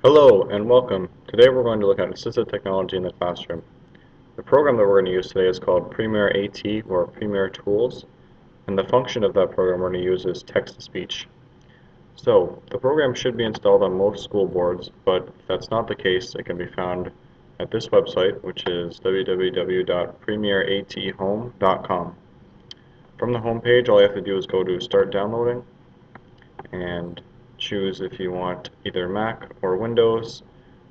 Hello and welcome. Today we're going to look at assistive technology in the classroom. The program that we're going to use today is called Premier AT or Premier Tools, and the function of that program we're going to use is text-to-speech. So the program should be installed on most school boards, but if that's not the case, it can be found at this website, which is www.premierathome.com. From the home page, all you have to do is go to Start Downloading and choose if you want either Mac or Windows,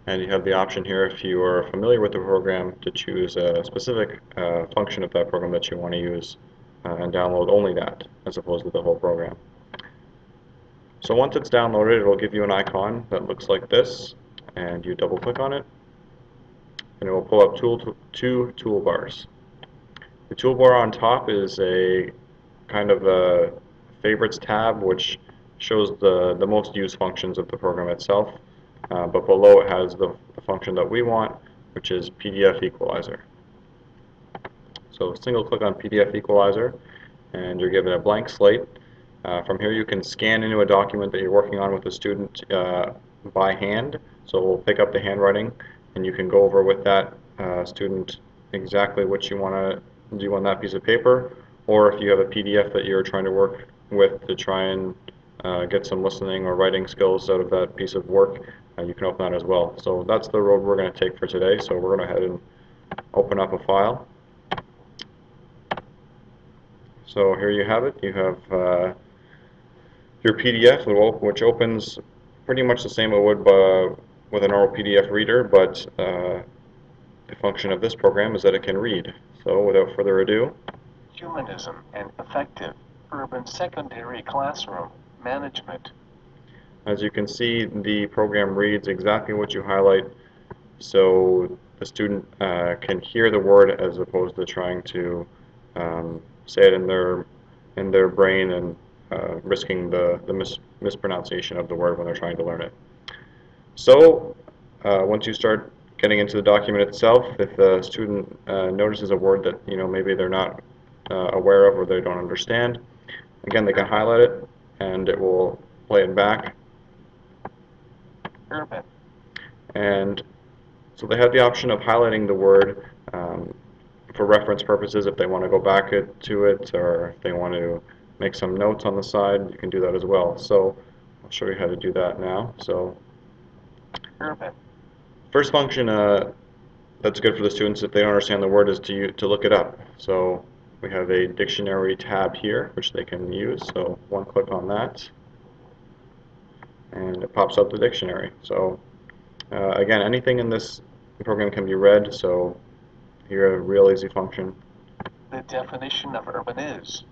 and you have the option here, if you are familiar with the program, to choose a specific function of that program that you want to use and download only that as opposed to the whole program. So once it's downloaded, it will give you an icon that looks like this, and you double click on it and it will pull up two toolbars. The toolbar on top is a kind of a favorites tab, which shows the most used functions of the program itself, but below it has the function that we want, which is PDF equalizer. So single click on PDF equalizer and you're given a blank slate. From here you can scan into a document that you're working on with the student by hand, so we'll pick up the handwriting and you can go over with that student exactly what you want to do on that piece of paper, or if you have a PDF that you're trying to work with to try and get some listening or writing skills out of that piece of work, you can open that as well. So that's the road we're going to take for today. So we're going to go ahead and open up a file. So here you have it. You have your PDF, which opens pretty much the same it would with a normal PDF reader, but the function of this program is that it can read. So without further ado, Humanism and Effective Urban Secondary Classroom Management. As you can see, the program reads exactly what you highlight, so the student can hear the word as opposed to trying to say it in their brain and risking the mispronunciation of the word when they're trying to learn it. So once you start getting into the document itself, if the student notices a word that maybe they're not aware of or they don't understand, again they can highlight it and it will play it back. Urban. And so they have the option of highlighting the word for reference purposes if they want to go back to it, or if they want to make some notes on the side, you can do that as well. So I'll show you how to do that now. So Urban. first function that's good for the students if they don't understand the word is to look it up. So we have a dictionary tab here which they can use. So one click on that and it pops up the dictionary. So again, anything in this program can be read, so here a real easy function. The definition of urban is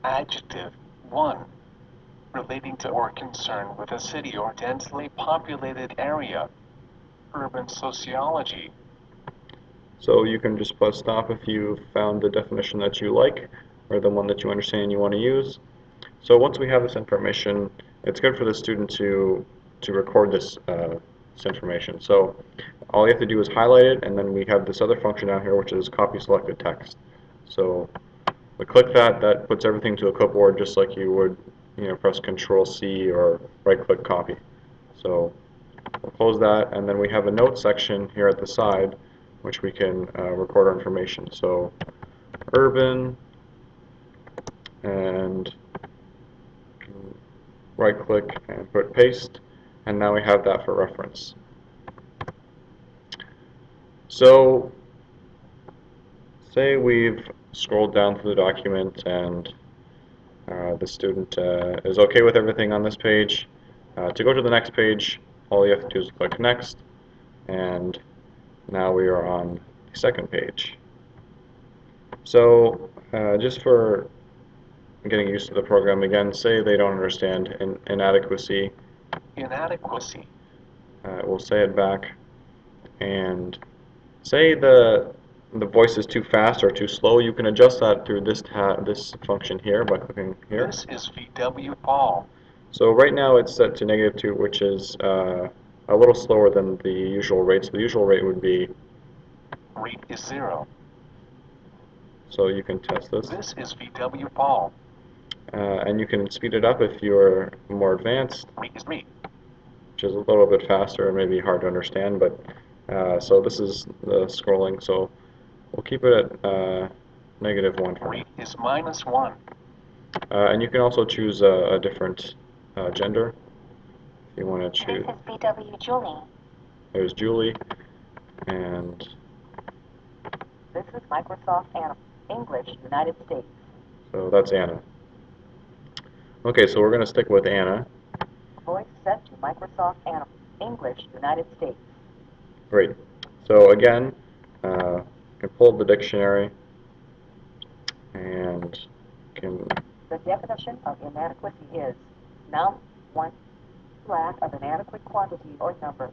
adjective 1, relating to or concerned with a city or densely populated area. Urban sociology. So you can just press stop if you found the definition that you like or the one that you understand and you want to use. So once we have this information, it's good for the student to record this information. So all you have to do is highlight it, and then we have this other function down here which is copy selected text. So we click that, that puts everything to a clipboard just like you would press Control C or right click copy. So we'll close that, and then we have a note section here at the side which we can record our information. So urban, and right click and put paste, and now we have that for reference. So say we've scrolled down through the document and the student is okay with everything on this page. To go to the next page, all you have to do is click next, and now we are on the second page. So just for getting used to the program again, say they don't understand inadequacy. Inadequacy. We'll say it back, and say the voice is too fast or too slow, you can adjust that through this function here by clicking here. This is VW Paul. So right now it's set to -2, which is a little slower than the usual rate. So the usual rate would be, Rate is 0. so you can test this. This is VW Paul. And you can speed it up if you're more advanced. Rate is 3. which is a little bit faster and maybe hard to understand, but so this is the scrolling, so we'll keep it at -1 for now. Rate is -1. And you can also choose a different gender if you want to choose. This is BW Julie. There's Julie, and This is Microsoft Anna. English, United States. so that's Anna. Okay, so we're going to stick with Anna. Voice set to Microsoft Anna. English, United States. Great. So again, you can pull up the dictionary and can The definition of inadequacy is noun 1, lack of an adequate quantity or number.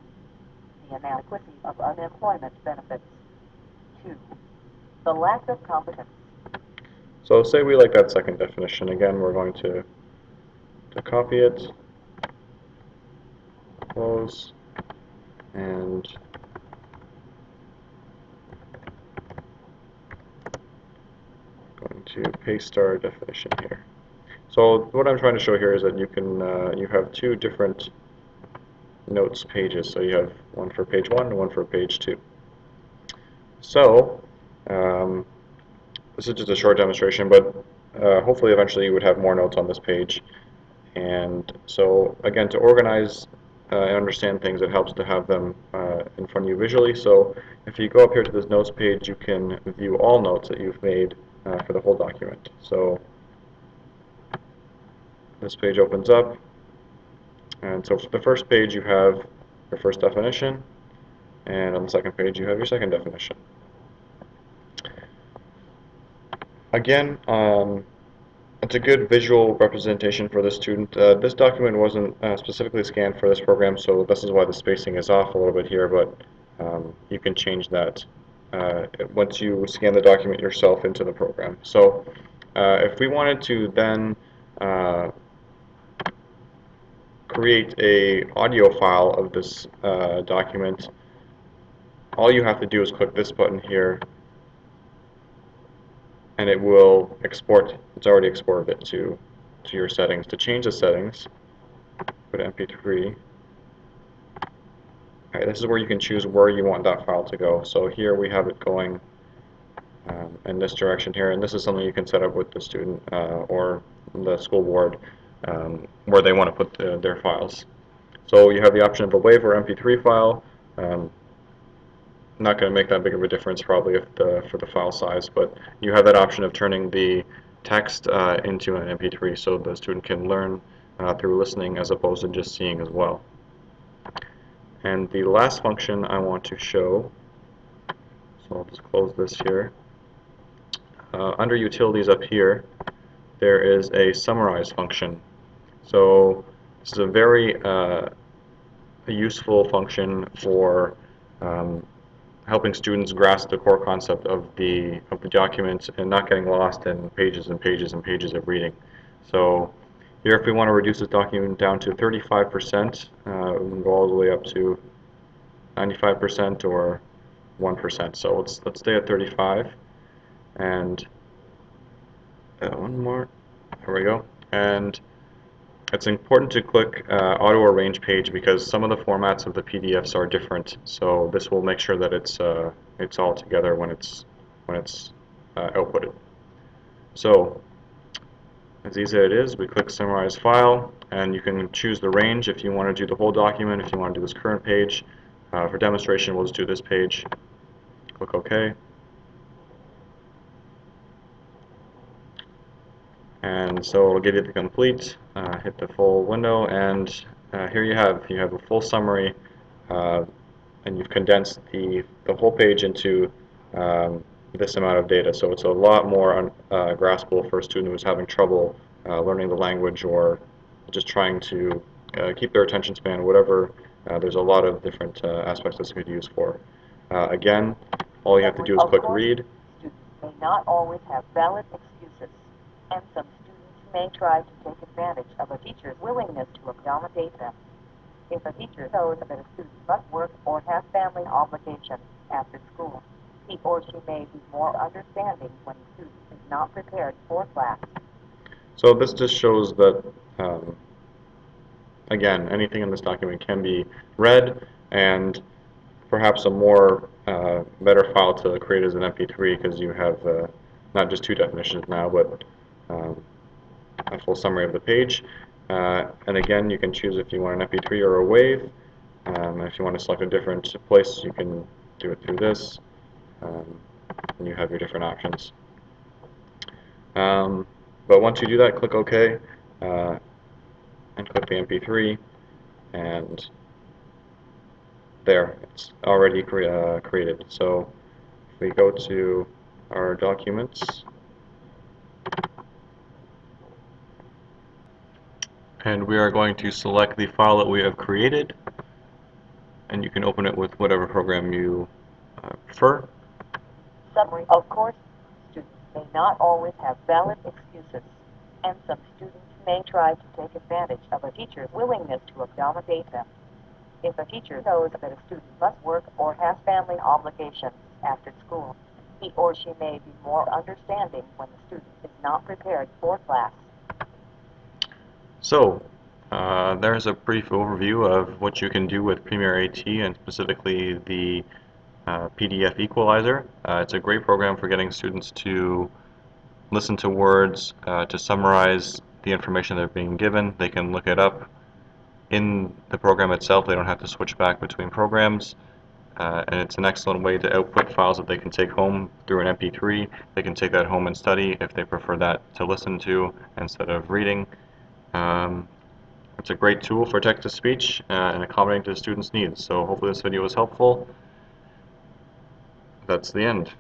The inadequacy of unemployment benefits. 2, the lack of competence. So say we like that second definition. Again, we're going to copy it, close, and going to paste our definition here. So what I'm trying to show here is that you can you have two different notes pages. So you have one for page 1 and one for page 2. So this is just a short demonstration, but hopefully eventually you would have more notes on this page. And so again, to organize and understand things, it helps to have them in front of you visually. So if you go up here to this notes page, you can view all notes that you've made for the whole document. So this page opens up, and so for the first page you have your first definition, and on the second page you have your second definition. Again, it's a good visual representation for the student. This document wasn't specifically scanned for this program, so this is why the spacing is off a little bit here, but you can change that once you scan the document yourself into the program. So if we wanted to then create a audio file of this document, all you have to do is click this button here, and it will export. It's already exported it to your settings. To change the settings, go to MP3. Okay, this is where you can choose where you want that file to go. So here we have it going in this direction here, and this is something you can set up with the student or the school board where they want to put their files. So you have the option of a WAV or MP3 file. Not going to make that big of a difference probably for the file size, but you have that option of turning the text into an MP3 so the student can learn through listening as opposed to just seeing as well. And the last function I want to show, so I'll just close this here. Under utilities up here, there is a summarize function. So this is a very useful function for helping students grasp the core concept of the document and not getting lost in pages and pages and pages of reading. So here, if we want to reduce this document down to 35%, we can go all the way up to 95% or 1%. So let's stay at 35, and one more. There we go. And it's important to click auto arrange page because some of the formats of the PDFs are different. So this will make sure that it's all together when it's outputted. So as easy as it is, we click summarize file, and you can choose the range if you want to do the whole document, if you want to do this current page. For demonstration, we'll just do this page. Click OK. And so it'll give you the complete, hit the full window, and here you have a full summary, and you've condensed the whole page into this amount of data. So it's a lot more graspable for a student who's having trouble learning the language or just trying to keep their attention span, whatever. There's a lot of different aspects this could be used for. Again, all you have to do is click read. Students may not always have valid excuses, and some students may try to take advantage of a teacher's willingness to accommodate them. If a teacher knows that a student must work or have family obligations after school, he or she may be more understanding when a student is not prepared for class. So this just shows that again, anything in this document can be read, and perhaps a more better file to create as an MP3 because you have not just two definitions now, but a full summary of the page. And again, you can choose if you want an MP3 or a WAV. If you want to select a different place, you can do it through this, and you have your different options. But once you do that, click OK, and click the MP3, and there, it's already created. So if we go to our documents, and we are going to select the file that we have created, and you can open it with whatever program you prefer. Summary. Of course, students may not always have valid excuses, and some students may try to take advantage of a teacher's willingness to accommodate them. If a teacher knows that a student must work or has family obligations after school, he or she may be more understanding when the student is not prepared for class. So, there's a brief overview of what you can do with Premier AT, and specifically the PDF equalizer. It's a great program for getting students to listen to words, to summarize the information they're being given. They can look it up in the program itself. They don't have to switch back between programs. And it's an excellent way to output files that they can take home through an MP3. They can take that home and study if they prefer that to listen to instead of reading. It's a great tool for text-to-speech and accommodating to the students' needs. So hopefully this video was helpful. That's the end.